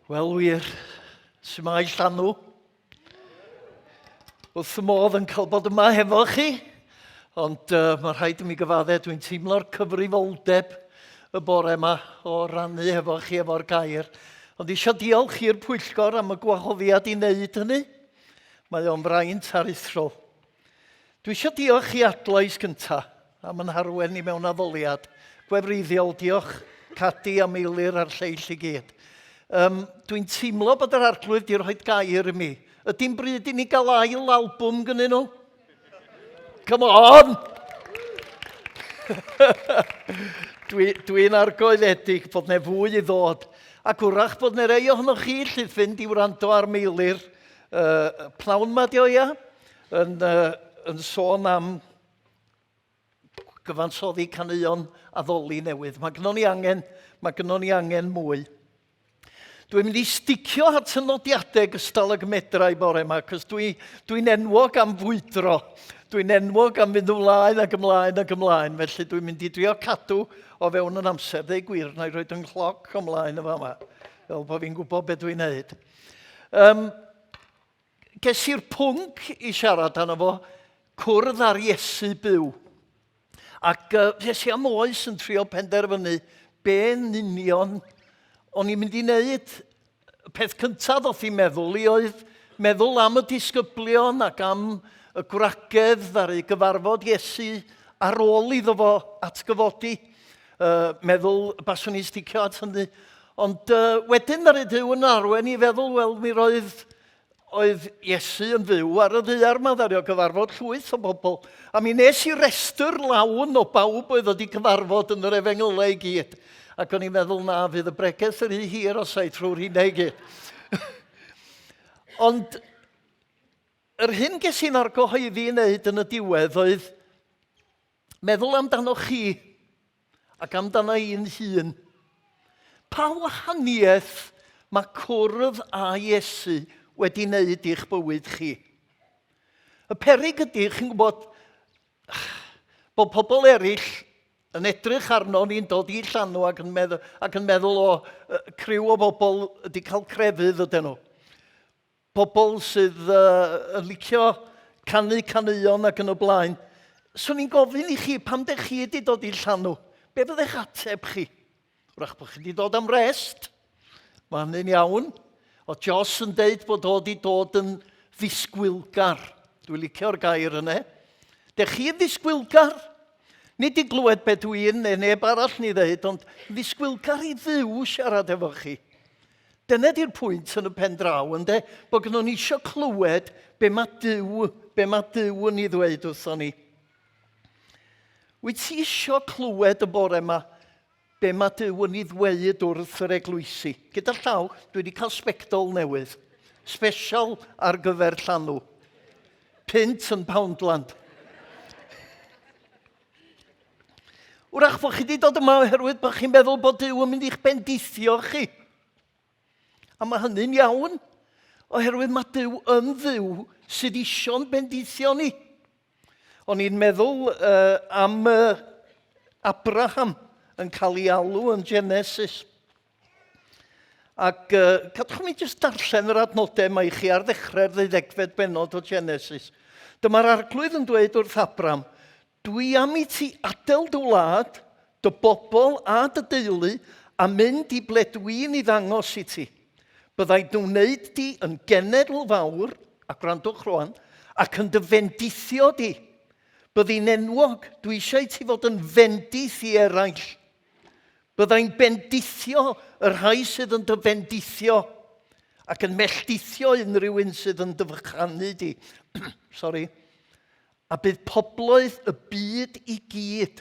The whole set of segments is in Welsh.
Wel wir, smai Llanw. Wrth y modd yn cael bod yma hefo chi, ond mae rhaid i mi gyfadde, dwi'n teimlo'r cyfrifoldeb y bore yma o rannu hefo chi efo'r gair. Ond eisiau diolch i'r pwyllgor am y gwahoddiad i wneud hynny. Mae o'n fraint aruthrol. Dwi eisiau diolch i adlais gyntaf am yn harwen i mewn addoliad. Gwefriddiol, diolch Cadi a Meilir a'r lleill i gyd. Dwi'n teimlo bod yr arglwydd di rhoi gair i mi. Ydy'n bryd i ni gael ail albwm gynnyn nhw? Come on! Dwi'n argoeddedig bod ne fwy i ddod. Ac wrach bod ne rei ohonoch chi sydd fynd i wrando ar Meilir pnawn ma di o ia, yn sôn am gyfansoddi caneuon addoli newydd. Mae gynnon ni angen mwy. Dwi'n mynd i sticio at y nodiadau gystal y gymedra i bore yma, cos dwi'n enwog am fwydro. Dwi'n enwog am fynd ymlaen ac ymlaen ac ymlaen, felly dwi'n mynd i drio cadw o fewn yn amser. Ddeu gwir, na i roed yn cloc ymlaen efo yma, fel bod fi'n gwybod beth dwi'n neud. Ges i'r pwnc i siarad arno fo, cwrdd ar Iesu byw. Ac ges i am oes yn trio penderfynu be'n union o'n i'n mynd i wneud. Y peth cyntaf ddoth i meddwl i oedd meddwl am y disgyblion ac am y gwragedd ar ei gyfarfod Iesu ar ôl iddo fo atgyfodi. Meddwl baswn i'n sticio at hynny. Ond wedyn ar y dyw yn arwen i feddwl, wel, mi oedd Iesu yn fyw ar y ddaear yma ddario gyfarfod llwyth o bobl. A mi nes i restr lawn o bawb oedd wedi cyfarfod yn yr Efengylau i gyd. Ac o'n i'n meddwl na fydd y bregeth yr hir o saith trwy'r hyn ei gyd. Ond yr hyn ges i'n argyhoeddi i wneud yn y diwedd oedd meddwl amdano chi ac amdano i'n hun. Pa wahaniaeth mae cwrdd a Iesu wedi wneud i'ch bywyd chi? Y peryg ydy, chi'n gwybod, bod pobl eraill yn edrych arno ni'n dod i Llanw ac yn meddwl o criw o bobl wedi cael crefydd ydyn nhw. Pobl sydd yn licio canu caneuon ac yn y blaen. Swn i'n gofyn i chi, pam de chi wedi dod i Llanw? Be fydda'ch ateb chi? Wrach bod chi wedi dod am rest. Mae hynny'n iawn. O Jos yn deud bod o wedi dod yn ddisgwylgar. Dwi'n licio'r gair yna. De chi yn ddisgwylgar? Nid i glywed beth dwi'n neu neb arall ni ddeud, ond ddisgwylgar i ddiw siarad efo chi. Dyna di'r pwynt yn y pen draw, ynddo? Bod gyda ni eisiau clywed be mae Dyw yn ei ddweud wrtho ni. Wyt ti eisiau clywed y bore yma be mae Dyw yn ei ddweud wrth yr eglwysi? Gyda llaw, dwi wedi cael sbectol newydd. Special ar gyfer Llanw. Pint yn Poundland. Wrach bod chi wedi dod yma oherwydd bod chi'n meddwl bod Dyw yn mynd i'ch bendithio chi. A mae hynny'n iawn, oherwydd mae Dyw yn ddiw sydd isio'n bendithio ni. O'n i'n meddwl am Abraham yn cael ei alw yn Genesis. Ac cadwch mi jyst darllen yr adnodau mae chi ar ddechrau'r 12fed bennod o Genesis. Dyma'r arglwydd yn dweud wrth Abraham, dwi am i ti adael dy wlad, dy bobl a dy deulu a mynd i ble dwi'n ei ddangos i ti. Byddai nhw'n wneud di yn genedl fawr, a gwrandwch rwan, ac yn dy fendithio di. Byddai'n enwog, dwi eisiau ti fod yn fendith i eraill. Byddai'n bendithio y rhai sydd yn dy fendithio ac yn melltithio unrhyw un sydd yn dy fychanu di. Sorry. A bydd pobloedd y byd i gyd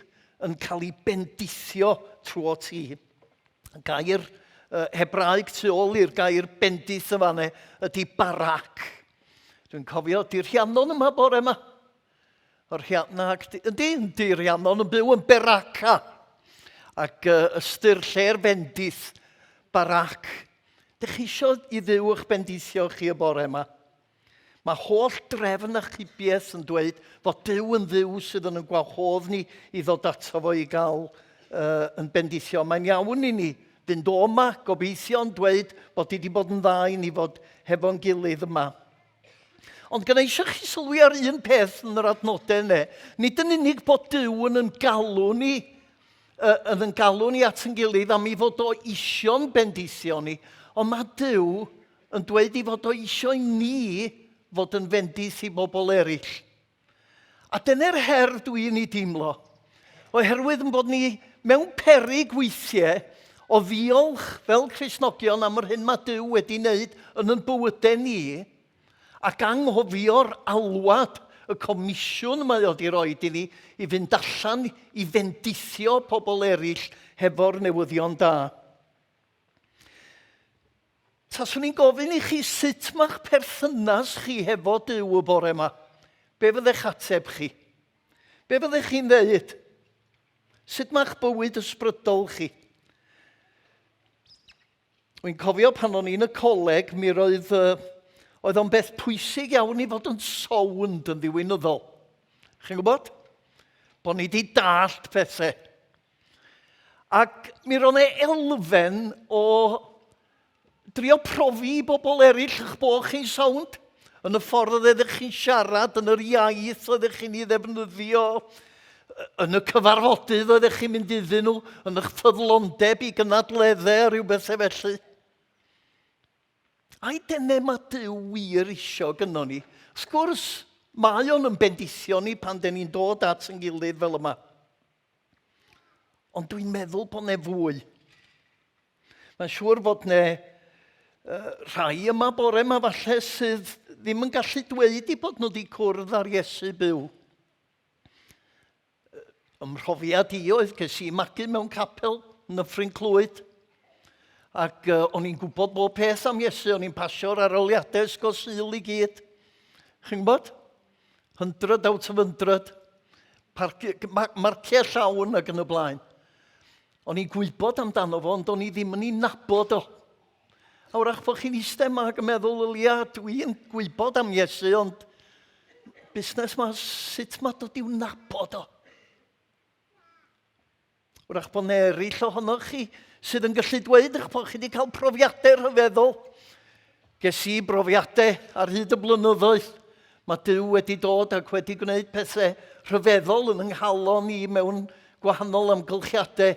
yn cael ei bendithio trwy ti. Y gair Hebraeg tu ôl i'r gair bendith y fanne ydy barak. Dwi'n cofio, di'r Rhiannon yma bore yma. Di'r Rhiannon yn byw yn Beraka. Ac ystyr lle'r bendith, barak. Dych chi eisiau i ddiw eich bendithio chi y bore yma? Mae holl drefn a chybiaeth yn dweud fod Dyw yn ddiw sydd yn gwahodd ni i ddod ato fo i gael yn bendithio. Mae'n iawn i ni fynd o yma, gobeithio'n dweud bod i wedi bod yn dda i ni fod hefo'n gilydd yma. Ond gyda eisiau chi sylwi ar un peth yn yr adnodau yna, nid yn unig bod Duw yn galw ni, at yn gilydd am i fod o isio'n bendithio ni, ond mae Duw yn dweud i fod o isio i ni fod yn fendith i bobl eraill. A dyna'r her dwi'n ei deimlo, oherwydd yn bod ni mewn peryg weithiau o ddiolch fel Cristnogion am yr hyn mae Duw wedi wneud yn ein bywydau ni, ac anghofio'r alwad, y comisiwn mae o wedi roi i ni i fynd allan i fendithio pobl eraill hefo'r newyddion da. Taswn i'n gofyn i chi sut mae'ch perthynas chi hefo Duw y bore yma? Be fydda'ch ateb chi? Be fydda'ch chi'n dweud? Sut mae'ch bywyd ysbrydol chi? Wy'n cofio pan o'n i'n y coleg, mi roedd o'n beth pwysig iawn i fod yn sownd yn ddiwinyddol. Chi'n gwybod? Bo' ni wedi dallt pethau. Ac mi roedd elfen o drio profi i bobl eraill eich bod chi'n sownd, yn y ffordd ydych chi'n siarad, yn yr iaith ydych chi'n ei ddefnyddio, yn y cyfarfodydd ydych chi'n mynd iddyn nhw, yn eich ffyddlondeb i gynadleddau, rhywbeth felly. Ai dyna mae Duw wir isio gynno ni? Sgwrs, mae o'n yn bendithio ni pan dyn ni'n dod at yn gilydd fel yma. Ond dwi'n meddwl bod ne fwy. Mae'n siŵr fod ne rhai yma bore yma falle sydd ddim yn gallu dweud i bod nhw wedi cwrdd ar Iesu byw. Ymhrofiad i oedd ges i magu mewn capel yn Nyffryn Clwyd. Ac o'n i'n gwybod bob peth am Iesu, o'n i'n pasio'r aroliadau ysgol Sul i gyd. Chi'n gwybod? 100 out of 100. Marciau llawn ac yn y blaen. O'n i'n gwybod amdano fo, ond o'n i ddim yn ei nabod o. A wrach bod chi'n eistedd yma ac yn meddwl, dwi'n gwybod am Iesu, ond busnes ma, sut mae dod i'w nabod o? Wrach bod ne eraill ohonoch chi sydd yn gallu dweud eich bod chi wedi cael profiadau rhyfeddol. Ges i brofiadau ar hyd y blynyddoedd. Mae Duw wedi dod ac wedi gwneud pethau rhyfeddol yn ynghalon ni mewn gwahanol amgylchiadau.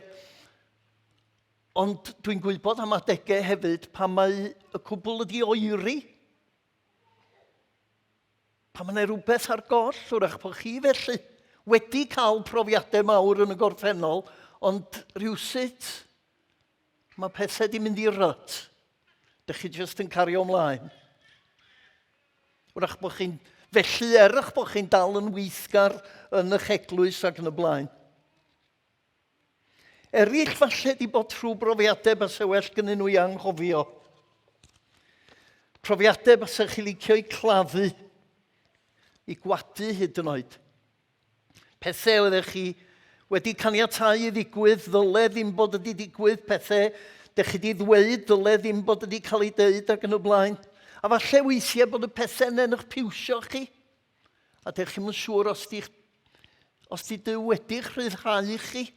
Ond dwi'n gwybod am adegau hefyd pan mae y cwbl wedi oeri. Pan mae rhywbeth ar goll, wrach bod chi felly wedi cael profiadau mawr yn y gorffennol, ond rhywsut mae pethau wedi mynd i rut. Dych chi jyst yn cario ymlaen. Wrach bod chi'n felly erach bod chi'n dal yn weithgar yn eich eglwys ac yn y blaen. Eraill falle di bod trwy brofiadau bys well gynnyn nhw i anghofio. Profiadau bys chi licio i claddu, i gwadu hyd yn oed. Pethau oeddech chi wedi caniatau i ddigwydd, ddyle ddim bod wedi digwydd, pethau dych chi wedi ddweud, ddyle ddim bod wedi cael ei dweud ac yn y blaen. A falle weithiau bod y pethau yn eich piwsio chi. A dych chi'n siŵr os di Duw wedi'ch rhyddhau chi.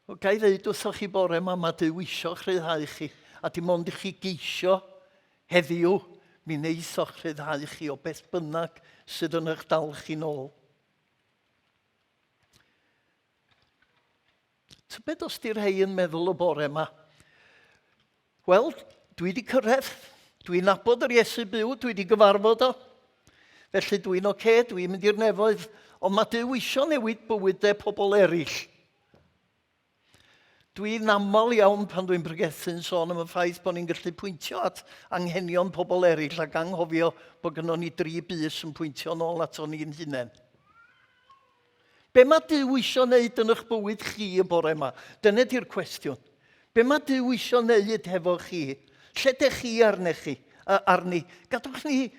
O gai ddeud wrthoch chi bore yma, mae Duw isio rhyddhau chi. A dim ond i chi geisio heddiw, mi wneithoch rhyddhau chi o beth bynnag sydd yn eich dal chi nôl. Tybed os di'r rhai yn meddwl y bore yma? Wel, dwi wedi cyrraedd. Dwi'n nabod yr Iesu byw, dwi wedi gyfarfod o. Felly dwi'n oce, dwi'n mynd i'r nefoedd, ond mae Duw isio newid bywydau pobl eraill. Dwi'n aml iawn pan dwi'n pregethu'n sôn am y ffaith bod ni'n gallu pwyntio at anghenion pobl eraill ac anghofio bod gynnon ni 3 bys yn pwyntio nôl at o'n i'n hunain. Be mae Duw isio wneud yn eich bywyd chi y bore yma? Dyna di'r cwestiwn. Be mae Duw isio wneud hefo chi? Lle dech chi arni? Gadwch ni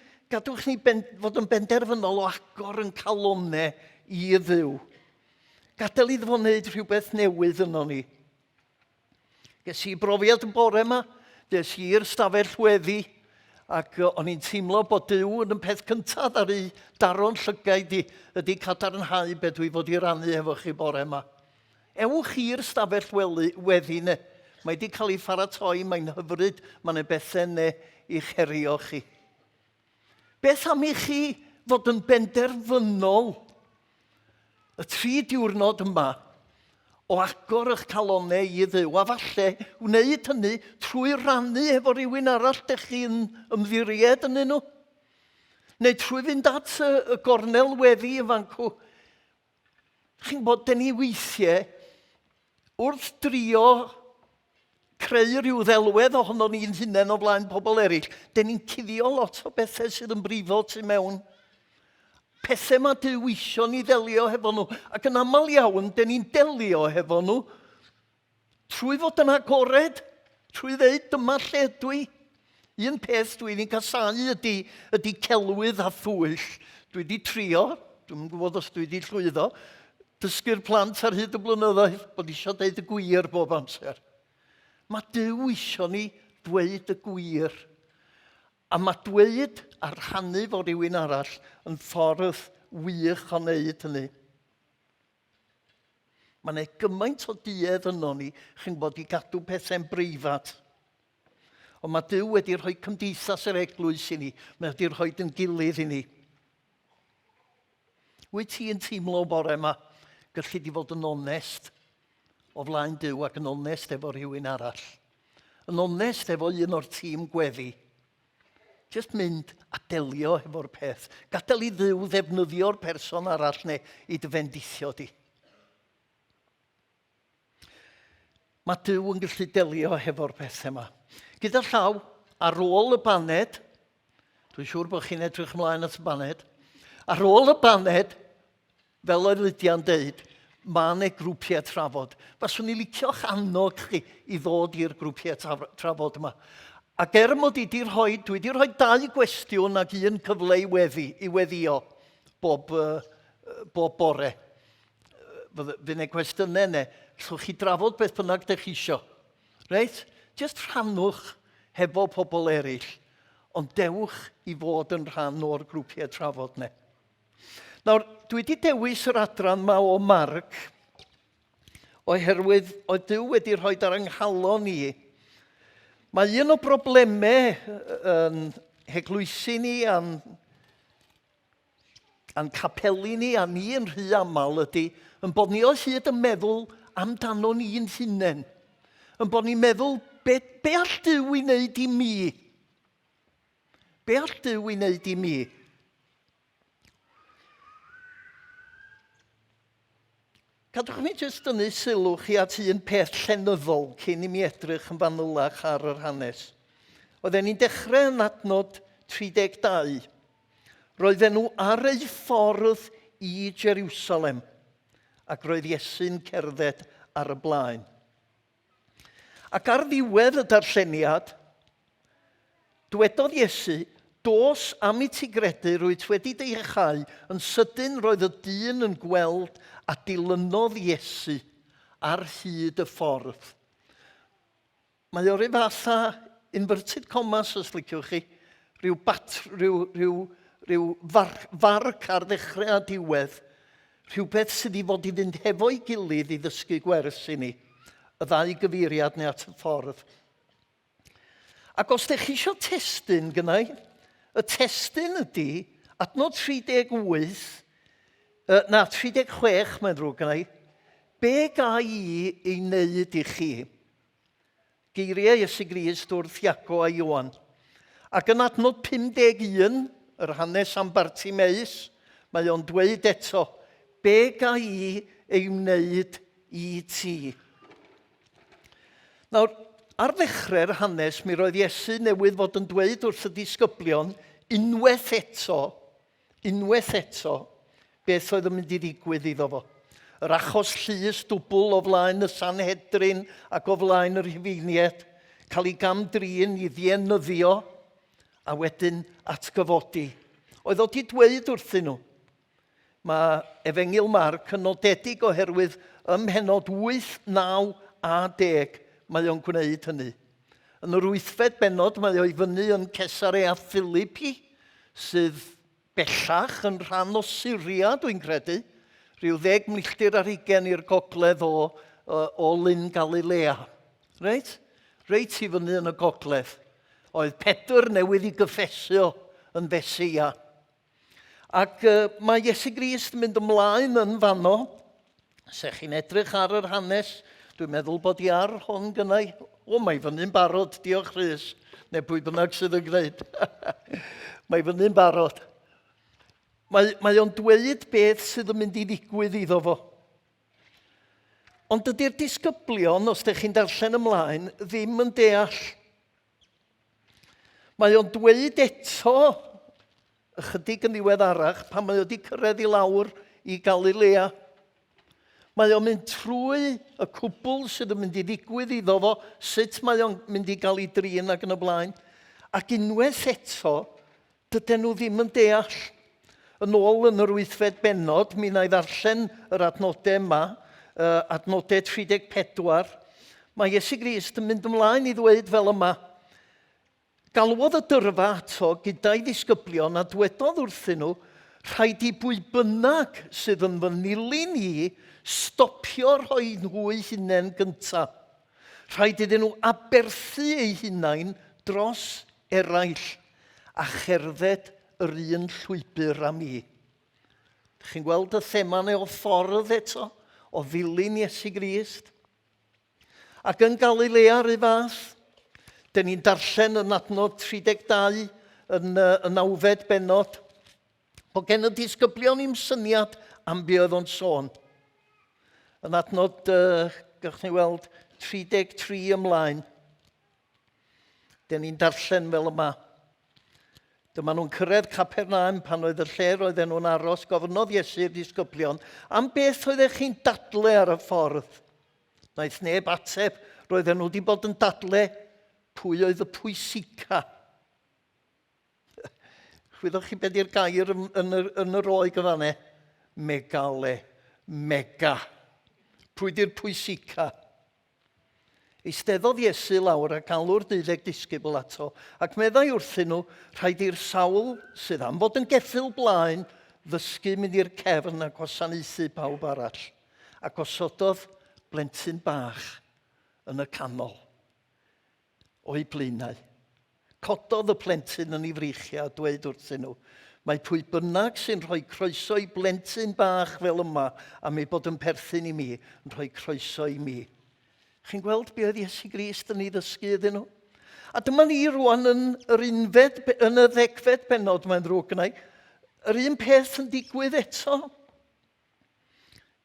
fod yn benderfynol o agor yn calonnau i Dduw. Gadael iddo fo wneud rhywbeth newydd yno ni. Ges i brofiad y bore yma, des i'r stafell weddi, ac o'n i'n teimlo bod Duw yn y peth cyntaf ar ei daro'n llygaid ydi cadarnhau beth dwi fod i rannu efo chi bore yma. Ewch i'r stafell weddi ne, Mae wedi cael ei pharatoi, mae'n hyfryd, mae'n bethau yna i'ch herio chi. Beth am i chi fod yn benderfynol y 3 diwrnod yma o agor eich calonnau i Dduw, a falle wneud hynny trwy rannu efo rhywun arall ydych chi'n ymddiried yn nhw. Neu trwy fynd at y gornel weddi y fancw. Chi'n bod, dyn ni weithiau wrth drio creu rhyw ddelwedd ohono ni'n hunain o flaen pobl eraill, dyn ni'n cuddio lot o bethau sydd yn brifo tu mewn. Pethau mae Duw isio ni ddelio hefo nhw. Ac yn aml iawn, dyn ni'n delio hefo nhw trwy fod yn agored, trwy ddeud dyma lle ydw i. Un peth dwi'n ei casau ydy celwydd a thwyll. Dwi wedi trio, dwi'n gwybod os dwi wedi llwyddo, dysgu'r plant ar hyd y blynyddoedd bod eisiau dweud y gwir bob amser. Mae Duw isio ni dweud y gwir. A mae dweud a rhannu fo rywun arall yn ffordd wych o wneud hynny. Mae yna gymaint o duedd yno ni, chi'n bod i gadw pethau'n breifat. Ond mae Duw wedi rhoi cymdeithas yr eglwys i ni. Mae wedi rhoi yn gilydd i ni. Wyt ti'n teimlo bore yma gallu di fod yn onest o flaen Duw ac yn onest efo rhywun arall. Yn onest efo un o'r tîm gweddi. Just mynd a delio efo'r peth. Gadael i Dduw ddefnyddio'r person arall neu i dyfendithio di. Mae Duw yn gallu delio efo'r pethau yma. Gyda llaw, ar ôl y baned, dwi'n siŵr bod chi'n edrych ymlaen at y baned, ar ôl y baned, fel oedd Lydia'n deud, mae yna grwpiau trafod. Faswn i licio'ch annog chi i ddod i'r grwpiau trafod yma. Ac mod dwi wedi rhoi 2 gwestiwn ac 1 cyfle i weddio bob bore. Fydd yna gwestiynau yna. Llwch chi drafod beth bynnag ydych chi isio. Reit? Just rhannwch hefo pobl eraill, ond dewch i fod yn rhan o'r grwpiau trafod yna. Nawr, dwi wedi dewis yr adran yma o Marc, oherwydd oedd Duw wedi rhoi ar ynghalon ni. Mae un o broblemau yn heglwysu ni, a'n capelu ni, a ni yn rhy aml ydy, yn bod ni o hyd yn meddwl amdano ni'n hunain. Yn bod ni'n meddwl, be all Duw i wneud i mi? Be all Duw i wneud i mi? Cadwch mi jyst ynu sylw chi at un peth llenyddol cyn i mi edrych yn fanylach ar yr hanes. Oedden ni'n dechrau yn adnod 32. Roedden nhw ar ei ffordd i Jerusalem, ac roedd Iesu'n cerdded ar y blaen. Ac ar ddiwedd y darlleniad, dywedodd Iesu, dos am i ti gredu rwyt wedi deichau, yn sydyn roedd y dyn yn gweld a dilynodd Iesu ar hyd y ffordd. Mae o'r fatha inverted commas, os liciwch chi, rhyw farc ar ddechrau a diwedd, rhywbeth sydd wedi fod i fynd hefo'i gilydd i ddysgu gwers i ni, y 2 gyfeiriad neu at y ffordd. Ac os ydych chi eisiau testyn gynnau, y testyn ydy, adnod 36, 36 mae'n drwg gynnau, be ga i ei wneud i chi? Geiriau Iesu Grist wrth Iago a Ioan. Ac yn adnod 51, yr hanes am Bartimeus, mae o'n dweud eto, be ga i ei wneud i ti? Nawr, ar ddechrau'r hanes, mi roedd Iesu newydd fod yn dweud wrth y disgyblion, unwaith eto, beth oedd yn mynd i ddigwydd iddo fo. Yr achos llys dwbl o flaen y Sanhedrin ac o flaen yr Rhufeiniaid, cael ei gamdrin i ddienyddio a wedyn atgyfodi. Oedd o wedi dweud wrthyn nhw. Mae Efengil Marc yn nodedig oherwydd ym mhenod 8, 9 a 10 mae o'n gwneud hynny. Yn yr 8fed benod mae o i fyny yn Cesarea Philippi, sydd bellach yn rhan o Syria, dwi'n credu, rhyw 10 milltir ar 20 i'r gogledd o Lyn Galilea. Reit? Reit i fyny yn y gogledd. Oedd Pedr newydd i gyffesio yn Fesia. Ac mae Iesu Grist yn mynd ymlaen yn fanno. Sech chi'n edrych ar yr hanes, dwi'n meddwl bod i ar hon gynnau. O, mae fyny'n barod, diolch Rhys. Neu pwy bynnag sydd yn gwneud. Mae fyny'n barod. Mae o'n dweud beth sydd yn mynd i ddigwydd iddo fo. Ond ydy'r disgyblion, os ydych chi'n darllen ymlaen, ddim yn deall. Mae o'n dweud eto, ychydig yn ddiweddarach, pan mae o wedi cyrraedd i lawr i Galilea. Mae o'n mynd trwy y cwbl sydd yn mynd i ddigwydd iddo fo, sut mae o'n mynd i gael ei drin ac yn y blaen. Ac unwaith eto, dydyn nhw ddim yn deall. Yn ôl yn yr 8fed bennod, mi wna i ddarllen yr adnodau yma, adnodau 34, mae Iesu Grist yn mynd ymlaen i ddweud fel yma. Galwodd y dyrfa ato gyda'i ddisgyblion a dwedodd wrthyn nhw, rhaid i bwy bynnag sydd yn fy nilyn i stopio rhoi nhw eu hunain gyntaf. Rhaid iddyn nhw aberthu eu hunain dros eraill a cherdded yr un llwybr am i. Chi'n gweld y thema neu o ffordd eto o ddilyn Iesu Grist? Ac yn Galilea ry fath, dyn ni'n darllen yn adnod 32 yn 9fed bennod, bod gen y disgyblion i'm syniad am be oedd o'n sôn. Yn adnod, gallwch ni weld, 33 ymlaen, dyn ni'n darllen fel yma. Dyma nhw'n cyrraedd Capernaum pan oedd y lle roedden nhw'n aros, gofynodd Iesu'r disgyblion, am beth oeddech chi'n dadle ar y ffordd? Naeth neb ateb, roedden nhw wedi bod yn dadle pwy oedd y pwysica. Chwyddoch chi beth i'r gair yn yr oed gyfanne? Megale, mega. Pwy di'r pwysica? Eisteddodd Iesu lawr a galw'r 12 disgybl ato, ac meddai wrthyn nhw, rhaid i'r sawl sydd am fod yn geffyl blaen ddysgu mynd i'r cefn a gwasanaethu pawb arall. Ac osododd blentyn bach yn y canol o'i blaenau. Cododd y plentyn yn ei frichiau a dweud wrthyn nhw, mae pwy bynnag sy'n rhoi croeso i blentyn bach fel yma am ei bod yn perthyn i mi, yn rhoi croeso i mi. Chi'n gweld be oedd Iesu Grist yn ei ddysgu iddyn nhw? A dyma ni rwan yn y 10fed bennod mae'n ddrwg gynnau. Yr un peth yn digwydd eto.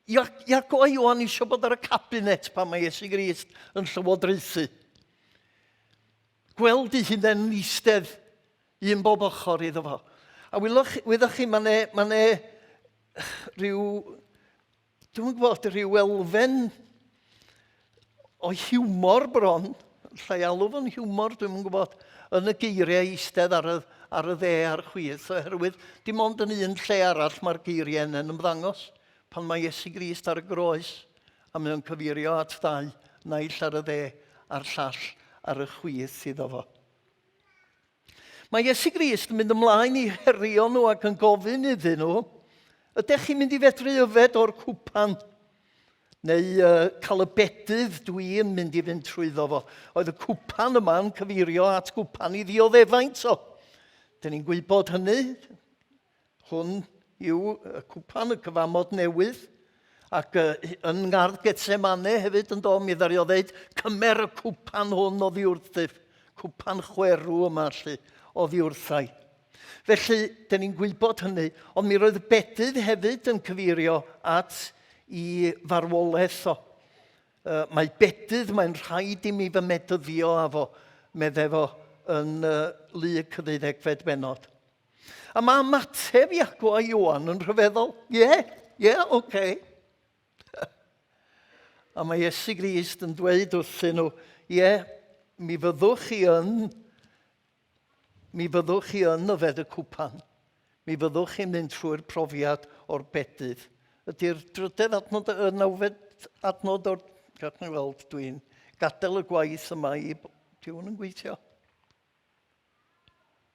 Iago a Ioan eisiau bod ar y cabinet pan mae Iesu Grist yn llywodraethu. Gweld ei hunain yn eistedd un bob ochr iddo fo. A wyddwch chi, mae rhyw, dwi'n gwybod, rhyw elfen o hiwmor bron, lle alw fo'n hiwmor, dwi'n gwybod, yn y geiriau eistedd ar y dde a'r chwith, oherwydd dim ond yn un lle arall mae'r geiriau yn ymddangos, pan mae Iesu Grist ar y groes, a mae o'n cyfeirio at ddau, naill ar y dde a'r llall ar y chwith iddo fo. Mae Iesu Grist yn mynd ymlaen i herio nhw ac yn gofyn iddyn nhw, ydych chi'n mynd i fedru yfed o'r cwpan? Neu cael y bedydd dwi'n mynd i fynd trwyddo fo. Oedd y cwpan yma yn cyfeirio at gwpan i ddioddefaint o. Dyn ni'n gwybod hynny. Hwn yw y cwpan, y cyfamod newydd. Ac yn ngardd Getsemane hefyd yn dod, mi ddario ddeud, cymer y cwpan hwn oddi wrthyf. Cwpan chwerw yma lle oddi wrthau. Felly, dyn ni'n gwybod hynny, ond mi roedd y bedydd hefyd yn cyfeirio at i farwolaeth o. Mae bedydd, mae'n rhaid i mi fy medyddio a fo, medde fo yn Lyc 12fed bennod. A mae ymateb Iago a Ioan yn rhyfeddol, oce. A mae Iesu Grist yn dweud wrthyn nhw, mi fyddwch chi yn yfed y cwpan. Mi fyddwch chi'n mynd trwy'r profiad o'r bedydd. Ydy'r drydydd adnod, y 9fed adnod o'r, gallwn ni weld, dwi'n gadael y gwaith yma i, diwn yn gweithio.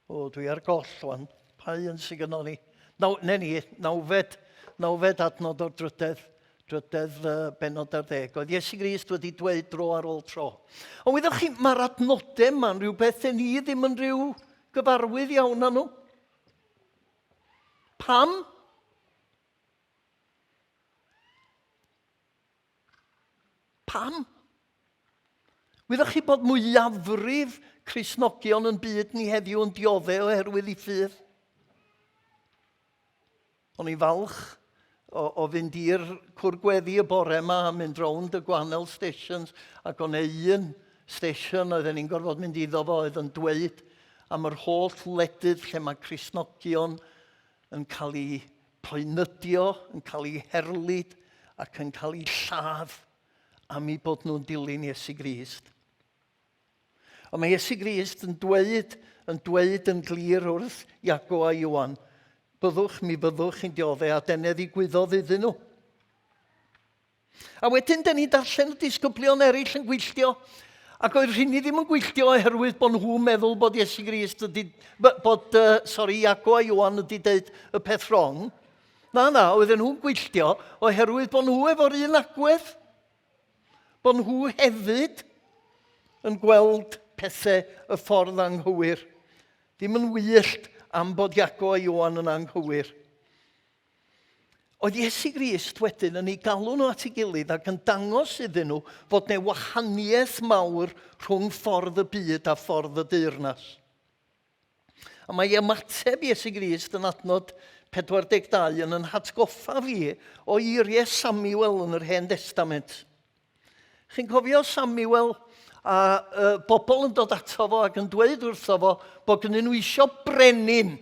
O, dwi ar goll wan, pa un sy'n gynnon ni? 9fed adnod o'r drydydd, Drydydd benod ar 10. Oedd Iesu Grist wedi dweud dro ar ôl tro. Ond wyddwch chi, mae'r adnodau yma'n rhywbeth ni ddim yn rhyw gyfarwydd iawn â nhw. Pam? Pam? Wyddwch chi bod mwyafrif Cristnogion yn byd ni heddiw yn dioddau oherwydd ei ffydd? O'n i falch o fynd i'r cwrdd-gweddi y bore yma a mynd rownd y gwahanol stations ac o'n un station oedden ni'n gorfod mynd iddo fo oedd yn dweud am yr holl wledydd lle mae Cristnogion yn cael ei poenydio, yn cael ei herlyd ac yn cael ei lladd am ei bod nhw'n dilyn Iesu Grist. Ond mae Iesu Grist yn dweud yn glir wrth Iago a Ioan, byddwch mi fyddwch chi'n dioddau a dyna ddigwyddodd iddyn nhw. A wedyn, da ni darllen y disgyblion eraill yn gwylltio, ac oedd rhywun ddim yn gwylltio oherwydd bod nhw'n meddwl bod Iesu Grist Iago a Ioan wedi dweud y peth wrong. Na, oedden nhw'n gwylltio oherwydd bod nhw efo'r un agwedd. Bod nhw hefyd yn gweld pethau y ffordd anghywir. Ddim yn wyllt am bod Iago a Ioan yn anghywir. Oedd Iesu Grist wedyn yn ei galw nhw at ei gilydd ac yn dangos iddyn nhw fod yna wahaniaeth mawr rhwng ffordd y byd a ffordd y deyrnas. A mae ymateb Iesu Grist yn adnod 42 yn hatgoffa fi o eiriau Samuel yn yr Hen Testament. Chi'n cofio Samuel a bobl yn dod ato fo ac yn dweud wrtho fo bod gennyn nhw isio brenin.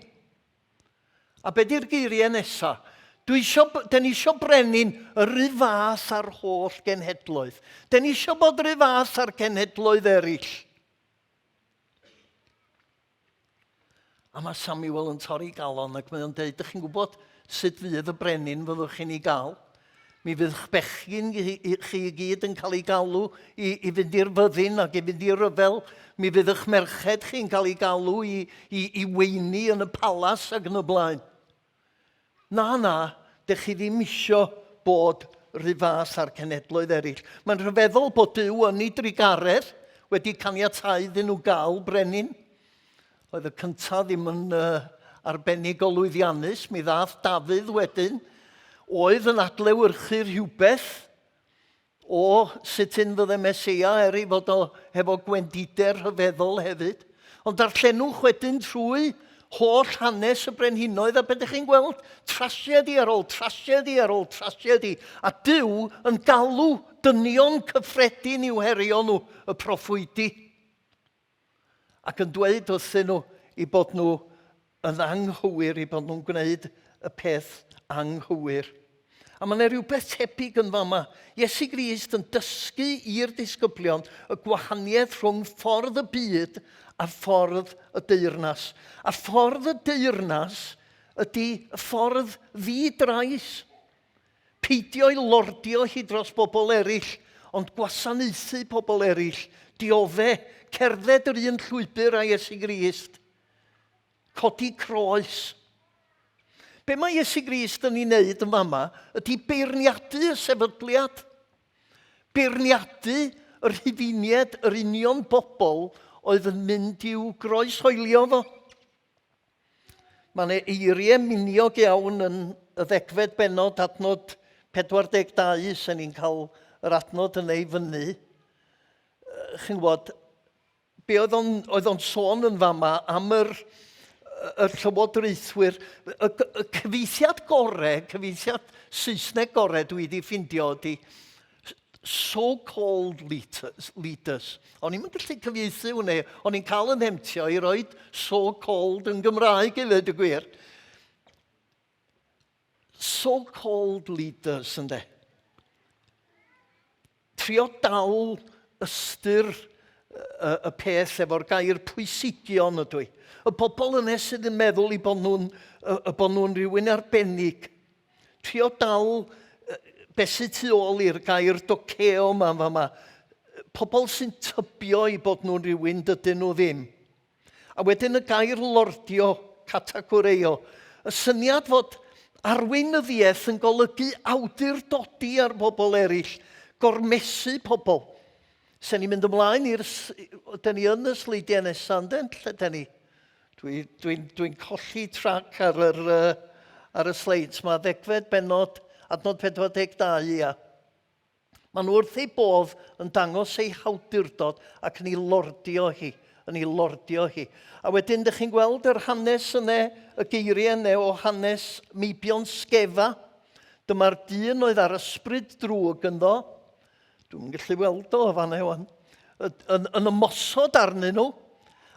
A be di'r geiriau nesaf? Da ni isio brenin yr un fath ar holl genhedloedd. Da ni isio bod yr un fath ar genhedloedd eraill. A mae Samuel yn torri galon ac mae'n dweud, ydych chi'n gwybod sut fydd y brenin fyddwch chi'n ei gael? Mi fydd eich bechgyn chi i gyd yn cael ei galw i fynd i'r fyddin ac i fynd i'r ryfel. Mi fydd eich merched chi'n cael ei galw i weini yn y palas ac yn y blaen. Na, dych chi ddim isio bod rhyfas ar cenedloedd eraill. Mae'n rhyfeddol bod Duw yn ei drigaredd wedi caniatáu iddyn nhw gael brenin. Oedd y cyntaf ddim yn arbennig o lwyddiannus, mi ddaeth Dafydd wedyn, oedd yn adlewyrchu rhywbeth o sut un fydde Mesia fod o hefo gwendider rhyfeddol hefyd. Ond darllenwch wedyn trwy holl hanes y brenhinoedd a beth ydych chi'n gweld? Trasiedi ar ôl trasiedi ar ôl trasiedi. A Duw yn galw dynion cyffredin i'w herio nhw y proffwydi. Ac yn dweud wrthyn nhw i bod nhw yn anghywir, i bod nhw'n gwneud y peth anghywir. A mae yna rhywbeth tebyg yn fama. Iesu Grist yn dysgu i'r disgyblion y gwahaniaeth rhwng ffordd y byd a ffordd y deyrnas. A ffordd y deyrnas ydy y ffordd ddidrais. Peidio i lordio hi dros bobl eraill, ond gwasanaethu pobl eraill. Dioddau, cerdded yr un llwybr a Iesu Grist. Codi croes. Be mae Iesu Grist yn ei wneud yn fama ydy beirniadu y sefydliad. Beirniadu yr rhufeiniad, yr union bobl oedd yn mynd i'w groeshoelio fo. Mae yna eiriau miniog iawn yn y 10fed benod adnod 42, sy'n ni'n cael yr adnod yn ei fyny. Chi'n gwybod, be oedd o'n sôn yn fama am yr llywodraethwyr, y cyfeithiad gorau, cyfeithiad Saesneg gorau dwi wedi ffindio ydi so-called leaders. O'n i'n gallu cyfieithu hwnna, o'n i'n cael yn hemtio i roi so-called yn Gymraeg i ddweud y gwir. So-called leaders, ynde. Trio dal ystyr y peth efo'r gair pwysigion ydw i. Y bobl yna sydd yn meddwl bod nhw'n rhywun arbennig. Trio dal beth sydd tu ôl i'r gair doceo yma. Pobl sy'n tybio i bod nhw'n rhywun dydyn nhw ddim. A wedyn y gair lordio, categoreo. Y syniad fod Arweinyddiaeth yn golygu awdurdodi ar bobl eraill, gormesu pobl. Se ni'n mynd ymlaen da ni yn y sleidiau nesaf, lle da ni? Dwi'n colli trac ar y sleids yma, ddegfed benod, adnod 42, ia. Maen nhw wrth ei bodd yn dangos ei hawdurdod ac yn ei lordio hi. A wedyn, ydych chi'n gweld yr hanes yna, y geiriau yna o hanes Meibion Sgefa. Dyma'r dyn oedd ar ysbryd drwg ynddo. Dwi'n gallu weld o fan ewan. Yn ymosod arnyn nhw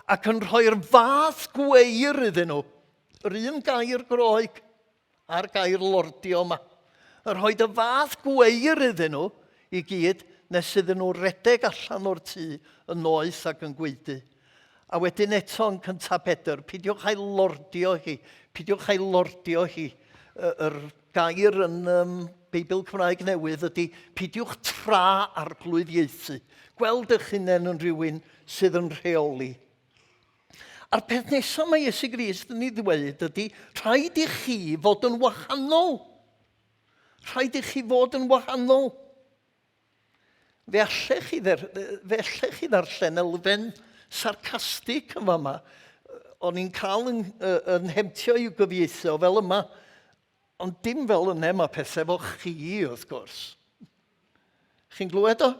ac yn rhoi'r fath gweir iddyn nhw. Yr un gair groeg a'r gair lordio yma. Yn rhoi'r fath gweir iddyn nhw i gyd nes iddyn nhw redeg allan o'r tŷ yn noeth ac yn gweudu. A wedyn eto yn cyntaf Pedr, pidiwch a'i lordio hi. Yr gair yn Beibl Cymraeg Newydd ydy pidiwch tra arglwydd Iesu. Gweld eich hunain yn rhywun sydd yn rheoli. A'r peth nesaf mae Iesu Grist yn ei ddweud ydy rhaid i chi fod yn wahanol. Fe allech chi ddarllen elfen sarcastig yn fama. O'n i'n cael yn hemtio i'w gyfieithu fel yma, ond dim fel yna mae pethau efo chi, wrth gwrs. Chi'n glywed o?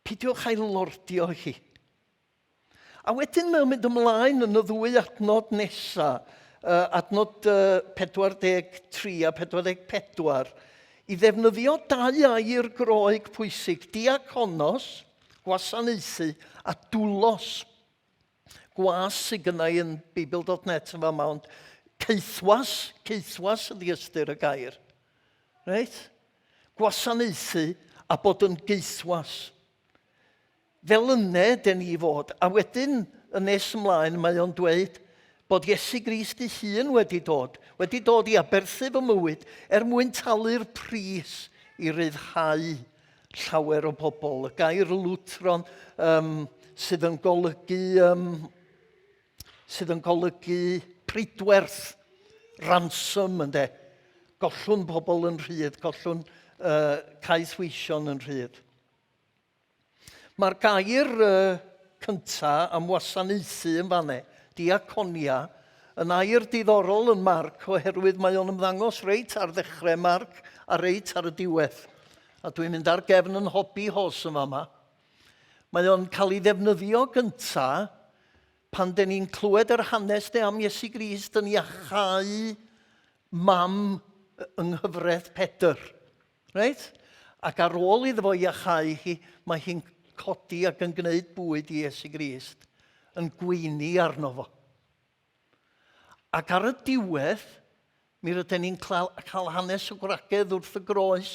Pidiwch a'i lordio hi. A wedyn mae'n mynd ymlaen yn y ddwy adnod nesaf, adnod 43 a 44, i ddefnyddio dau air groeg pwysig, diakonos, gwasanaethu, a dwlos. Gwas sydd gynnau yn Beibl.net yn fama, ond ceithwas ydy ystyr y gair. Reit? Gwasanaethu a bod yn geithwas. Fel yna, den ni fod. A wedyn, yn nes ymlaen, mae o'n dweud bod Iesu Grist ei hun wedi dod i aberthu fy mywyd mwyn talu'r pris i ryddhau llawer o bobl. Y gair lwtron sydd yn golygu pridwerth, ransom ynde. Gollwn bobl yn rhydd, gollwn caethweision yn rhydd. Mae'r gair cyntaf am wasanaethu yn fanne, diaconia, yn air diddorol yn Marc, oherwydd mae o'n ymddangos reit ar ddechrau Marc a reit ar y diwedd. A dwi'n mynd ar gefn yn hobi hos yn fama. Mae o'n cael ei ddefnyddio gyntaf pan den ni'n clywed yr hanes am Iesu Grist yn iachau mam yng nghyfraith Pedr. Reit? Ac ar ôl iddo fo iachau hi, mae hi'n codi ac yn gwneud bwyd i Iesu Grist, yn gweini arno fo. Ac ar y diwedd, mi rydyn ni'n cael hanes o gwragedd wrth y groes.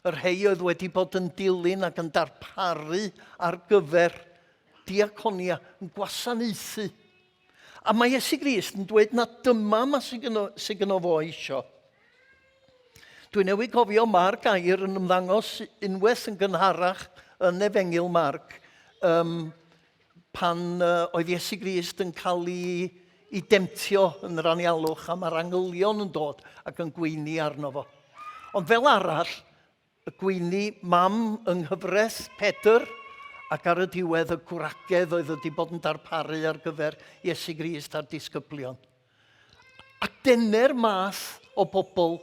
Yr rhai oedd wedi bod yn dilyn ac yn darparu ar gyfer diaconia, yn gwasanaethu. A mae Iesu Grist yn dweud na dyma ma sydd gynno fo isio. Dwi'n newid cofio ma'r gair yn ymddangos unwaith yn gynharach yn Efengil Marc, pan oedd Iesu Grist yn cael ei demtio yn yr anialwch a mae'r angylion yn dod ac yn gweini arno fo. Ond fel arall, y gweini mam yng nghyfraith Pedr ac ar y diwedd y gwragedd oedd wedi bod yn darparu ar gyfer Iesu Grist a'r disgyblion. A dyna'r math o bobl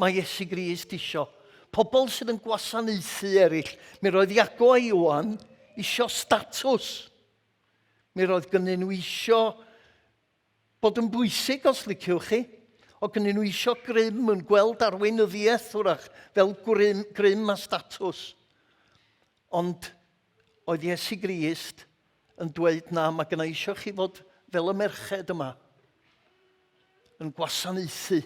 mae Iesu Grist isio. Pobl sydd yn gwasanaethu eraill. Mi roedd Iago a Iwan isio statws. Mi roedd gynnyn nhw isio bod yn bwysig os liciwch chi. O gynnyn nhw isio grym yn gweld arweinyddiaeth wrach fel grym a statws. Ond oedd Iesu Grist yn dweud na, mae gynnau isio chi fod fel y merched yma. Yn gwasanaethu.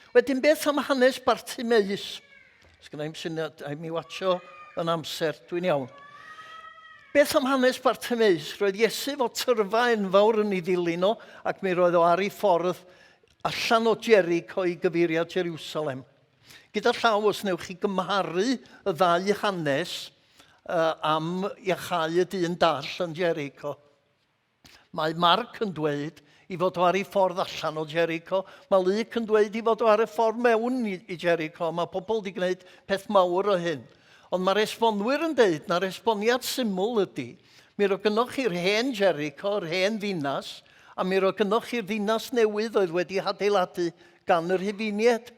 Wedyn beth am hanes Bartimeus? Sgynna i'n syniad, a mi watsio yn amser, dwi'n iawn. Beth am hanes Bartimeus? Roedd Iesu fo tyrfa enfawr yn ei ddilyn o, ac mi roedd o ar ei ffordd allan o Jericho i gyfeiriad Jerusalem. Gyda llaw, os newch chi gymharu y ddau hanes am iachau y dyn dall yn Jericho. Mae Marc yn dweud i fod o ar ei ffordd allan o Jericho. Mae Luc yn dweud i fod o ar y ffordd mewn i Jericho. Mae pobl wedi gwneud peth mawr o hyn. Ond mae'r esbonwyr yn dweud na'r esboniad syml ydy. Mi ro gynnoch chi'r hen Jericho, yr hen ddinas, a mi ro gynnoch chi'r ddinas newydd oedd wedi adeiladu gan yr Hifiniaid.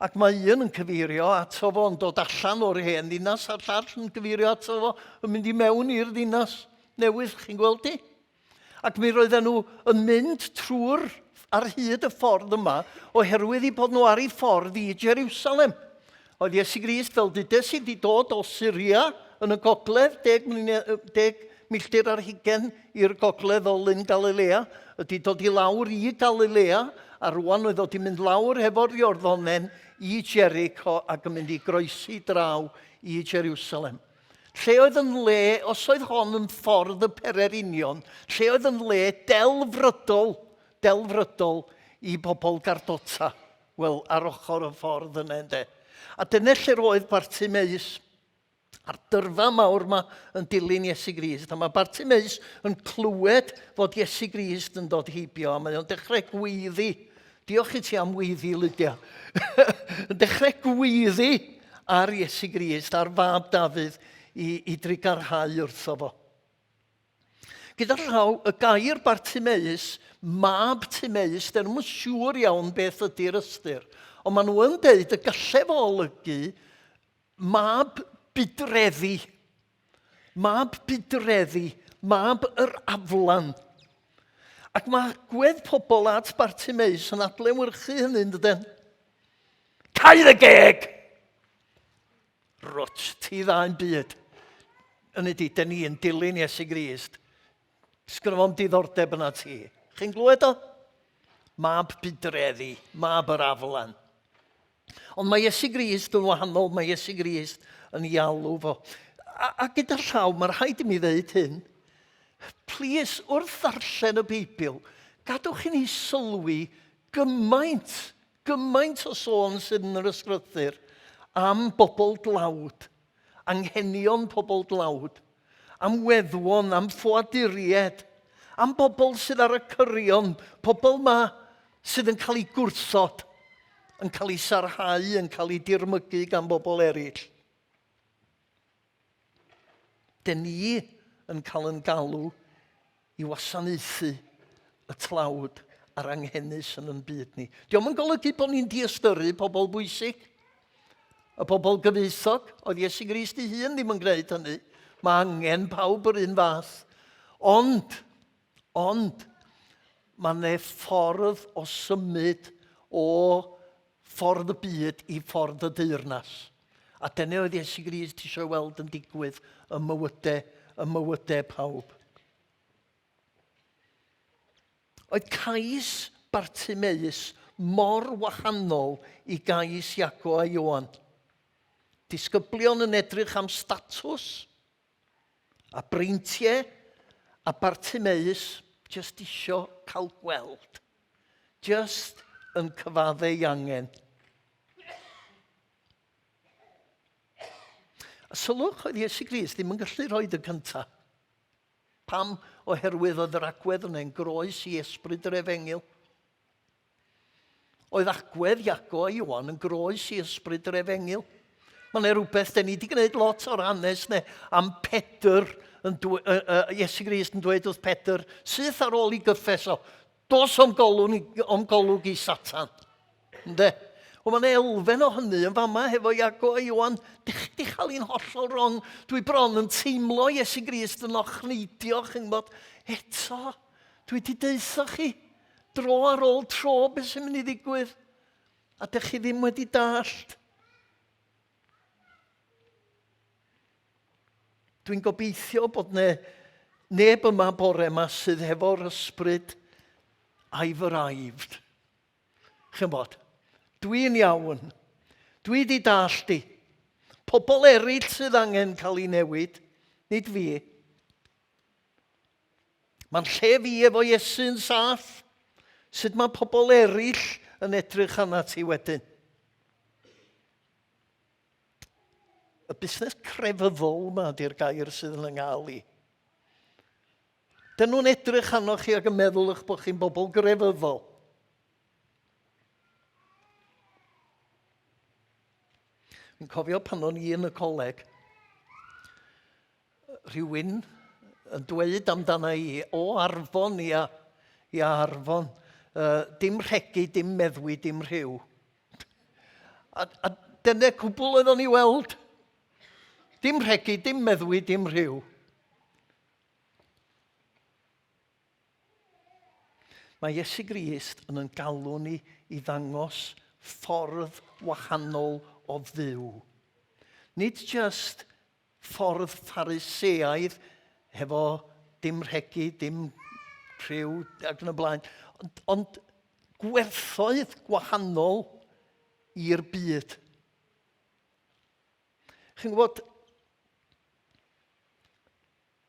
Ac mae un yn cyfeirio ato fo yn dod allan o'r hen ddinas, a'r llall yn cyfeirio ato fo yn mynd i mewn i'r ddinas newydd, chi'n gweld di? Ac mi roedden nhw yn mynd trwy'r ar hyd y ffordd yma oherwydd i bod nhw ar ei ffordd i Jerusalem. Oedd Iesu Grist fel dydes i wedi dod o Syria yn y gogledd, 10 milltir ar 20 i'r gogledd o Lyn Galilea, wedi dod i lawr i Galilea, a rwan oedd wedi mynd lawr hefo'r Iorddonen i Jericho ac yn mynd i groesi draw i Jerusalem. Lle oedd yn le, os oedd hon yn ffordd y Pererinion, lle oedd yn le delfrydol i bobl Gardota. Wel, ar ochr y ffordd yna, ynde. A dyna lle roedd Bartimeus, a'r dyrfa mawr yma yn dilyn Iesu Grist. A mae Bartimeus yn clywed fod Iesu Grist yn dod heibio, a mae o'n dechrau gweiddi. Diolch i ti am weiddi, Lydia. Yn dechrau gweiddi ar Iesu Grist, ar fab Dafydd, i drigarhau wrtho fo. Gyda llaw, y gair Bartimeus, mab Timeus, dyn nhw'n siŵr iawn beth ydy'r ystyr. Ond maen nhw yn dweud y gallai fo olygu mab bydreddi. Mab bydreddi, mab yr aflan. Ac mae gwedd pobl at Bartimeus yn adlewyrchu hynny, dydyn. Cael y geg! Rwt, ti dda'n byd. Yn ydy, da ni yn dilyn Iesu Grist. Sgryfo'n diddordeb yna ti. Chi'n glywed o? Mab bydreddi, mab yr aflan. Ond mae Iesu Grist yn wahanol, mae Iesu Grist yn ei alw fo. A gyda llaw, mae'n rhaid i mi ddeud hyn. Plis, wrth ddarllen y Beibl, gadwch i ni sylwi gymaint o sôn sydd yn yr ysgrythyr am bobl dlawd, anghenion pobl dlawd, am weddwon, am ffoaduriaid, am bobl sydd ar y cyrion, pobl ma sydd yn cael ei gwrthod, yn cael ei sarhau, yn cael ei dirmygu gan bobl eraill. Dyn ni yn cael yn galw i wasanaethu y tlawd a'r anghennus yn byd ni. Diolch yn golygu bod ni'n diastyru pobl bwysig. Y pobl gyfoethog, oedd Iesu Grist ei hun ddim yn gwneud hynny. Mae angen pawb yr un fath. Ond, mae'n ffordd o symud o ffordd y byd i ffordd y deyrnas. A dyna oedd Iesu Grist eisiau weld yn digwydd y mywydau pawb. Oedd cais Bartimeus mor wahanol i gais Iago a Ioan. Disgyblion yn edrych am statws a breintiau, a Bartimeus jyst isio cael gweld. Jyst yn cyfaddau angen. A sylwch oedd Iesu Grist ddim yn gallu rhoi y cyntaf. Pam? Oherwydd oedd yr agwedd yna'n groes i ysbryd yr Efengil. Oedd agwedd Iago a Ioan yn groes i ysbryd yr Efengil. Mae'n rhywbeth, da ni wedi gwneud lot o'r hanes am Pedr. Iesu Grist yn dweud wrth Pedr, syth ar ôl i gyffes o, dos o'm golwg i Satan. Ynde? Ond mae'n elfen o hynny yn fama hefo Iago a Ioan. Di chael un hollol rong. Dwi bron yn teimlo Iesu Grist yn ochneidio, chi'n bod, eto, dwi wedi deitho chi, dro ar ôl tro beth sy'n mynd i ddigwydd. A dych chi ddim wedi dallt. Dwi'n gobeithio bod neb yma bore yma sydd hefo'r ysbryd I've arrived. Chi'n bod? Dwi'n iawn. Dwi wedi dallt i. Pobl eraill sydd angen cael ei newid, nid fi. Mae'n lle fi efo Iesu'n saff. Sut mae pobl eraill yn edrych arna ti wedyn. Y busnes crefyddol yma di'r gair sydd yn ynghael i. Dyn nhw'n edrych arnoch chi ac yn meddwl eich bod chi'n bobl grefyddol. Fi'n cofio pan o'n i yn y coleg, rhywun yn dweud amdana i o Arfon i Arfon, dim rhegi, dim meddwi, dim rhyw. A dyna cwbl oeddwn i weld. Dim rhegi, dim meddwi, dim rhyw. Mae Iesu Grist yn galw ni i ddangos ffordd wahanol o dduw. Nid just ffordd Phariseaidd hefo dim rhegi, dim rhyw ac yn y blaen, ond gwerthoedd gwahanol i'r byd. Chi'n gwybod,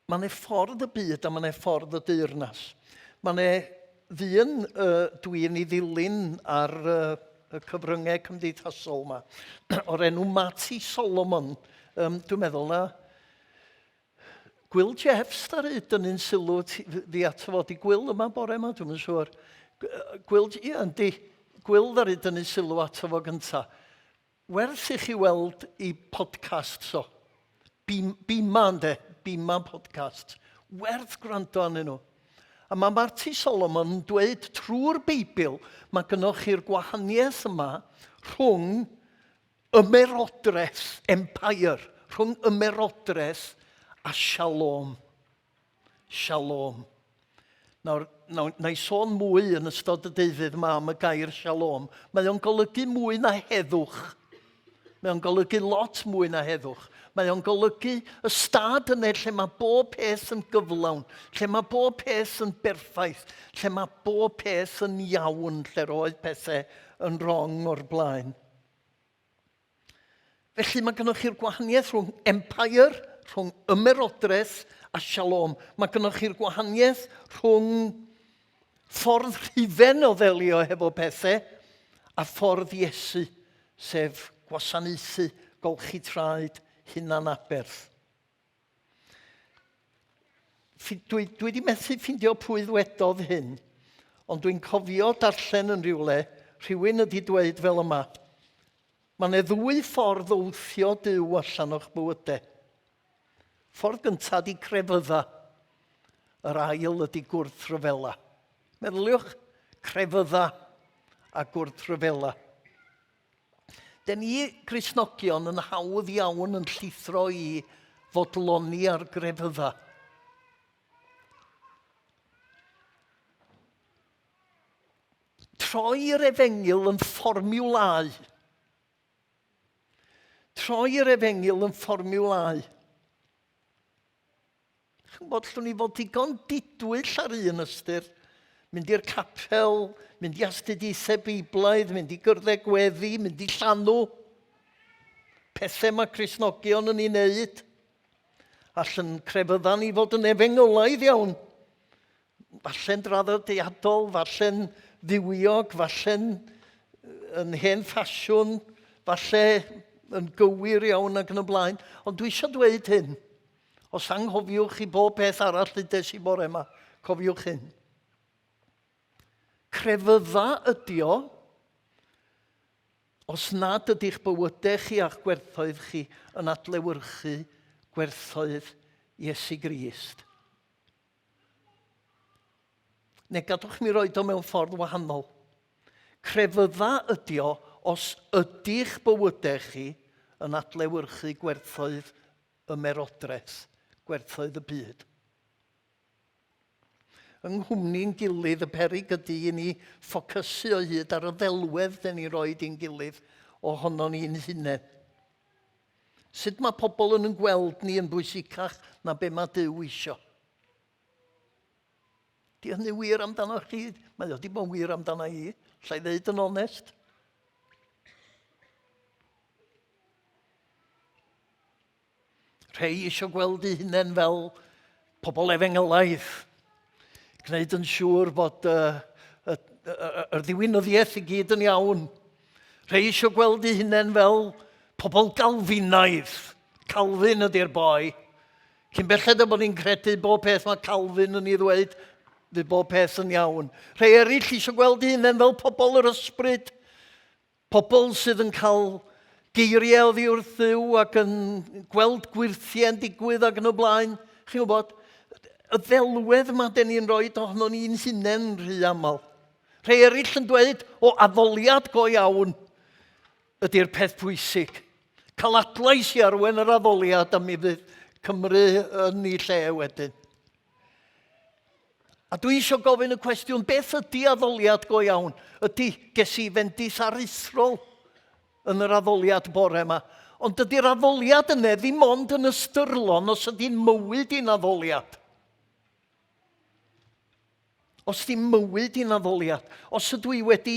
mae 'na ffordd y byd a mae 'na ffordd y deyrnas. Mae 'na ddyn dwi'n ei ddilyn ar y cyfryngau cymdeithasol yma, o'r enw Marc Solomon. Dwi'n meddwl na Gwyl Jeffs ar ydyn ni'n sylw fi ato fod i Gwyl yma bore yma, dwi'n yn siŵr. Gwyl ar ydyn ni'n sylw ato fo gynta. Werth i chi weld i podcast so. Bima ynde, Bima podcast. Werth gwrando anyn nhw. A mae Marc Solomon yn dweud trwy'r Beibl, mae gynnwch chi'r gwahaniaeth yma rhwng ymerodres, empire, rhwng ymerodres a shalom. Shalom. Nawr, na i sôn mwy yn ystod y deudddydd yma am y gair shalom. Mae o'n golygu mwy na heddwch. Mae o'n golygu lot mwy na heddwch. Mae o'n golygu y stad yna lle mae bob peth yn gyflawn, lle mae bob peth yn berffaith, lle mae bob peth yn iawn, lle roedd pethau yn wrong o'r blaen. Felly mae gynnwch chi'r gwahaniaeth rhwng empire, rhwng ymerodres a shalom. Mae gynnwch chi'r gwahaniaeth rhwng ffordd rhifen o ddelio hefo pethau a ffordd Iesu, sef gwasanaethu, golchi traed, hunan aberth. Dwi wedi methu ffindio pwy ddwedodd hyn, ond dwi'n cofio darllen yn rhywle, rhywun wedi dweud fel yma, mae 'na ddwy ffordd o wthio Duw allan o'ch bywydau. Ffordd gyntaf di crefydda, yr ail ydi gwrthryfela. Meddyliwch, crefydda a gwrthryfela. Den ni Gristnogion yn hawdd iawn yn llithro i fodloni ar grefydda. Troi'r efengil yn fformiwlau. Troi'r efengil yn fformiwlau. Chi'n bod llwn ni fod digon didwyll ar un ystyr, mynd i'r capel, mynd i astudiaethau Biblaidd, mynd i gyrdde gweddi, mynd i Llanw. Pethau mae Cristnogion yn ei wneud. Allan crefydda ni fod yn efengolaidd iawn. Falle'n draddodiadol, falle'n ddiwiog, falle'n yn hen ffasiwn, falle yn gywir iawn ac yn y blaen. Ond dwi eisiau dweud hyn. Os anghofiwch i bob peth arall ddys i bore yma, cofiwch hyn. Crefydda ydi o, os nad ydych bywydau chi a'ch gwerthoedd chi yn adlewyrchu gwerthoedd Iesu Grist. Neu gadwch mi roed o mewn ffordd wahanol. Crefydda ydi o, os ydych bywydau chi yn adlewyrchu gwerthoedd ymerodres, gwerthoedd y byd. Yng nghwmni'n gilydd, y peryg ydy i ni ffocysu o hyd ar y ddelwedd den ni roed i'n gilydd ohono ni'n hunain. Sut mae pobl yn gweld ni yn bwysicach na be mae Duw isio? Di hynny wir amdano chi? Mae o di bod wir amdano i, lle i ddeud yn onest. Rhei eisiau gweld eu hunain fel pobl efengolaidd, gwneud yn siŵr bod yr ddiwinyddiaeth i gyd yn iawn. Rhei eisiau gweld eu hunain fel pobl galfinaidd. Calvin ydy'r boi. Cyn belled o bod ni'n credu bob peth mae Calvin yn ei ddweud, fydd bob peth yn iawn. Rhai eraill eisiau gweld eu hunain fel pobl yr ysbryd, pobl sydd yn cael geiriau oddi wrth Dduw ac yn gweld gwirthiau'n digwydd ac yn y blaen. Chi'n gwybod, y ddelwedd yma den ni'n rhoi ohono ni'n hunain rhy aml. Rhai eraill yn dweud o addoliad go iawn ydy'r peth pwysig. Cael adlais i arwen yr addoliad a mi fydd Cymru yn ei lle wedyn. A dwi eisiau gofyn y cwestiwn, beth ydy addoliad go iawn? Ydy ges i fendith aruthrol yn yr addoliad bore yma. Ond ydy'r addoliad yna ddim ond yn ystyrlon os ydy'n mywyd i'n addoliad. Os ydy'n mywyd i'n addoliad. Os ydw i wedi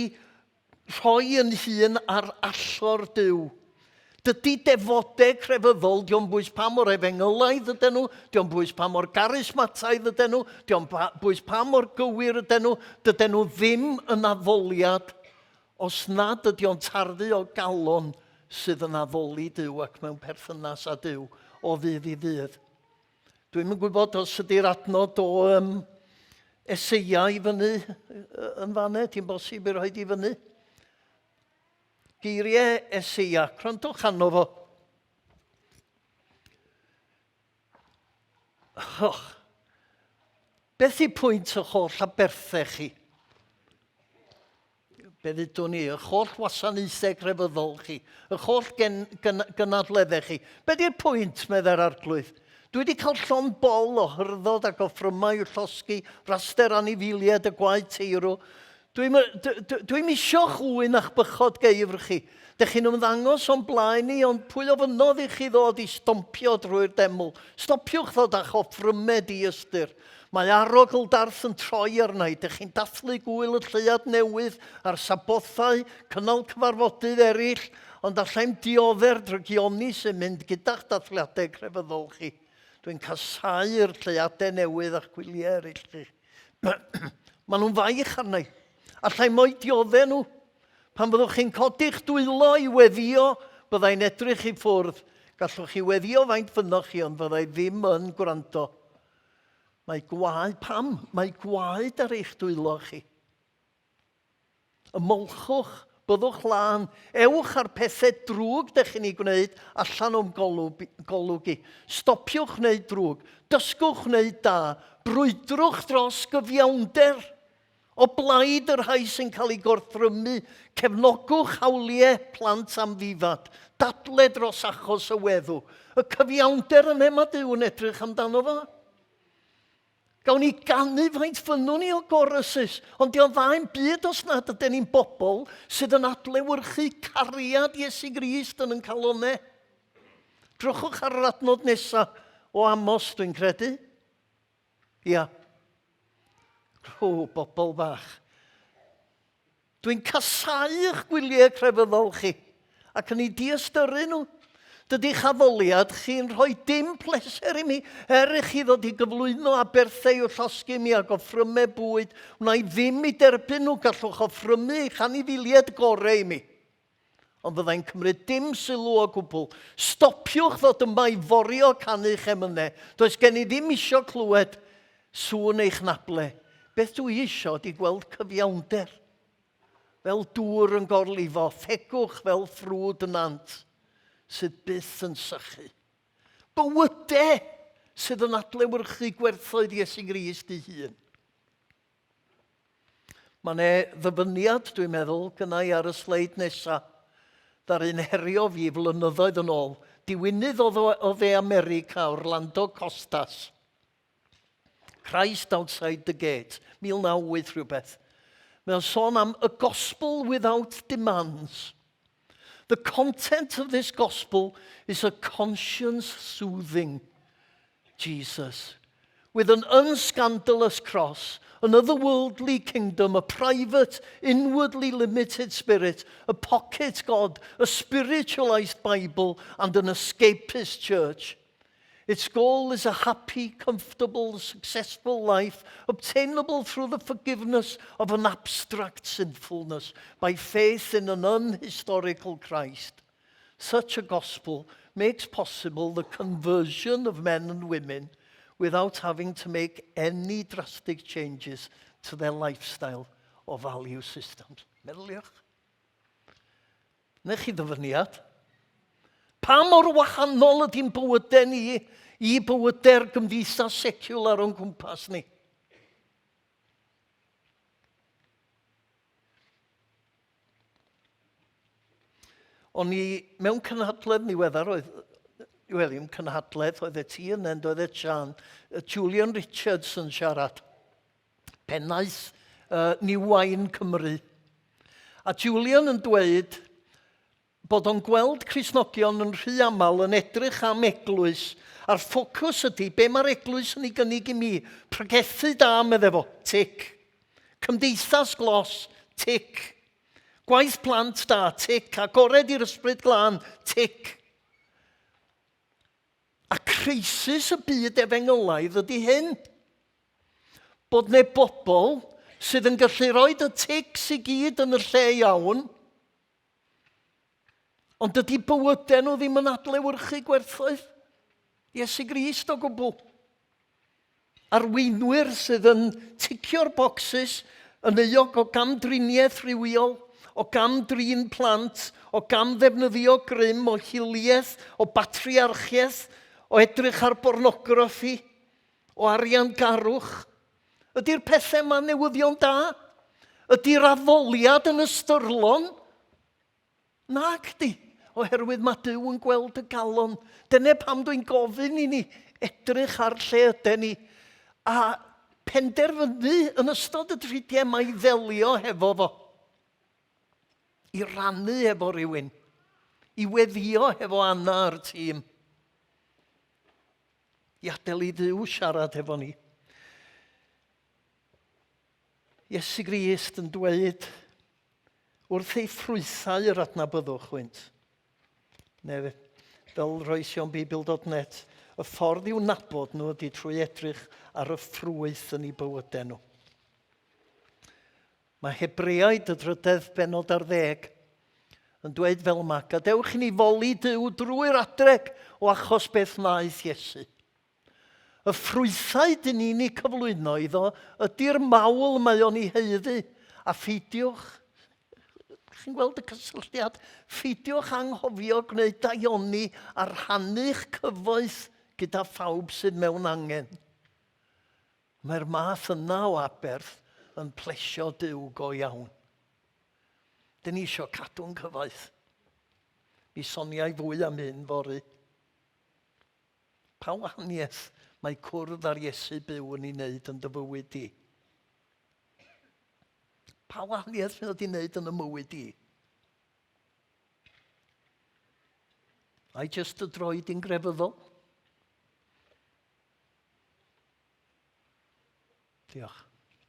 rhoi yn hun ar allor Duw. Dydy defodau crefyddol, diolch bwys pa mor efengylaidd ydyn nhw, diolch bwys pa mor garismataidd ydyn nhw, diolch bwys pa mor gywir ydyn nhw, dydyn nhw ddim yn addoliad os nad ydy o'n tarddu o galon sydd yn addoli Duw ac mewn perthynas â Duw o ddydd i ddydd. Dwi'n yn gwybod os ydy'r adnod o Eseia i fyny yn fanau, ti'n bosib i roed i fyny? Geiriau Eseia, crandwch arno fo. Beth i pwynt y holl aberthau chi? Be ddydwn ni, y holl wasanaethau grefyddol chi, y holl gynadleddau chi. Be di'r pwynt, medda'r arglwydd? Dwi wedi cael llon bol o hyrddod ac o ffrymau i'w llosgu, raster anifiliad y gwaed teirw. Dwi'n isio chwyn a'ch bychod geifr chi. Dych chi'n ymddangos o'n blaen ni, ond pwy o fynodd i chi ddod i stompio drwy'r deml. Stopiwch ddod a'ch o ffrymed i ystyr. Mae arogl darth yn troi arna i. Dych chi'n dathlu gwyl y lleuad newydd a'r sabothau, cynnal cyfarfodydd eraill, ond allai'n diodde'r drygioni sy'n mynd gyda'ch dathliadau crefyddol chi. Dwi'n casau'r lleuadau newydd a'ch gwyliau eraill chi. Maen nhw'n faich arna i. Allai moi dioddau nhw. Pan byddwch chi'n codi'ch dwylo i weddio, byddai'n edrych i ffwrdd. Gallwch chi weddio faint fynnoch chi, ond byddai ddim yn gwrando. Mae gwaed, pam? Mae gwaed ar eich dwylo chi. Ymolchwch, byddwch lan, ewch ar pethau drwg dych chi'n ei gwneud allan o'n golwg i. Stopiwch wneud drwg, dysgwch wneud da, brwydrwch dros gyfiawnder. O blaid yr rhai sy'n cael ei gorthrymu, cefnogwch hawliau plant amddifad, dadle dros achos y weddw. Y cyfiawnder yna mae Duw yn edrych amdano fo. Gawn ni ganu faint ffynwn ni o gorysus, ond diolch dda'n byd os nad ydyn ni'n bobl sydd yn adlewyrchu cariad Iesu Grist yn calonau. Drwchwch ar yr adnod nesaf o Amos, dwi'n credu. Ia. Bobl bach. Dwi'n casau eich gwyliau crefyddol chi ac yn ei diastyru nhw. Dydych addoliad chi'n rhoi dim pleser i mi chi ddod i gyflwyno aberthau o llosgu mi ac o ffrymau bwyd. Wna i ddim i derbyn nhw gallwch o ffrymu eich anifiliad gorau i mi. Ond fyddai'n cymryd dim sylw o gwbl. Stopiwch ddod yma i forio canu'ch emynau. Does gen i ddim isio clywed sŵn eich nable. Beth dwi eisiau ydi gweld cyfiawnder. Fel dŵr yn gorlifo, thegwch fel ffrwd yn ant, sydd byth yn sychu. Bywydau sydd yn adlewyrchu gwerthoedd Iesu Grist ei hun. Mae yna ddyfyniad, dwi'n meddwl, gynnau ar y sleid nesaf, ddaru'n herio fi flynyddoedd yn ôl. Diwynydd o dde America, Orlando Costas. Christ outside the gate, 1908 rhywbeth. Mae'n sôn am a gospel without demands. The content of this gospel is a conscience-soothing Jesus. With an unscandalous cross, an otherworldly kingdom, a private, inwardly limited spirit, a pocket God, a spiritualized Bible, and an escapist church. Its goal is a happy, comfortable, successful life, obtainable through the forgiveness of an abstract sinfulness by faith in an unhistorical Christ. Such a gospel makes possible the conversion of men and women without having to make any drastic changes to their lifestyle or value systems. Meddyliwch. Neu chi ddyfyniad. Pa mor wahanol ydy'n bywydau ni i bywydau'r gymdeithas seciwlar o'n gwmpas ni? O'n i mewn cynhadledd niweddar, ddim cynhadledd, oedd e ti yn end, oedd e Sian, Julian Richards yn siarad, pennaeth New Wine Cymru. A Julian yn dweud bod o'n gweld Cristnogion yn rhy aml yn edrych am eglwys, a'r ffocws ydy, be mae'r eglwys yn ei gynnig i mi? Pregethu da, medde fo, tic. Cymdeithas glos, tic. Gwaith plant da, tic. Agored i'r ysbryd glân, tic. A crisis y byd efengylaidd ydy hyn. Bod ne bobl sydd yn gallu rhoi y tics i gyd yn y lle iawn, ond ydy bywydau nhw ddim yn adlewyrchu gwerthoedd Iesu Grist o gwbl. Arweinwyr sydd yn ticio'r bocsys yn euog o gamdriniaeth rhywiol, o gamdrin plant, o gamddefnyddio grym, o hiliaeth, o batriarchiaeth, o edrych ar bornograffi, o arian garwch. Ydy'r pethau yma newyddion da? Ydy'r addoliad yn ystyrlon? Nag di, oherwydd mae Dyw yn gweld y galon. Dyna pam dwi'n gofyn i ni edrych ar lle ydyn ni. A penderfynu yn ystod y dridiau mae i ddelio hefo fo. I rannu efo rhywun. I weddio hefo Anna ar tîm. I adael i Dduw siarad hefo ni. Iesu Grist yn dweud wrth ei ffrwythau yr adnabyddwch wynt. Neu fel roesionbibl.net, y ffordd i'w nabod nhw ydy trwy edrych ar y ffrwyth yn ei bywydau nhw. Mae Hebreaid y dryddedd benod ar 10 yn dweud fel yma, gadewch i ni foli Dyw drwy'r adreg o achos beth wnaeth Iesu. Y ffrwythau dyn ni'n ei cyflwyno iddo ydy'r mawl mae o'n ei heiddi. A ffeidiwch, chi'n gweld y cysylltiad, ffeidiwch anghofio gwneud daioni a rhannu'ch cyfoeth gyda phawb sydd mewn angen. Mae'r math yna o aberth yn plesio Dyw go iawn. Dyn ni eisiau cadw'n cyfoeth. Mi soniau fwy am hyn fori. Pa wahaniaeth mae cwrdd ar Iesu byw yn ei wneud yn dy fywyd di? Pa wahaniaeth mae'n ei wneud yn y mywyd di? Ai jyst y droed i'n grefyddol? Diolch.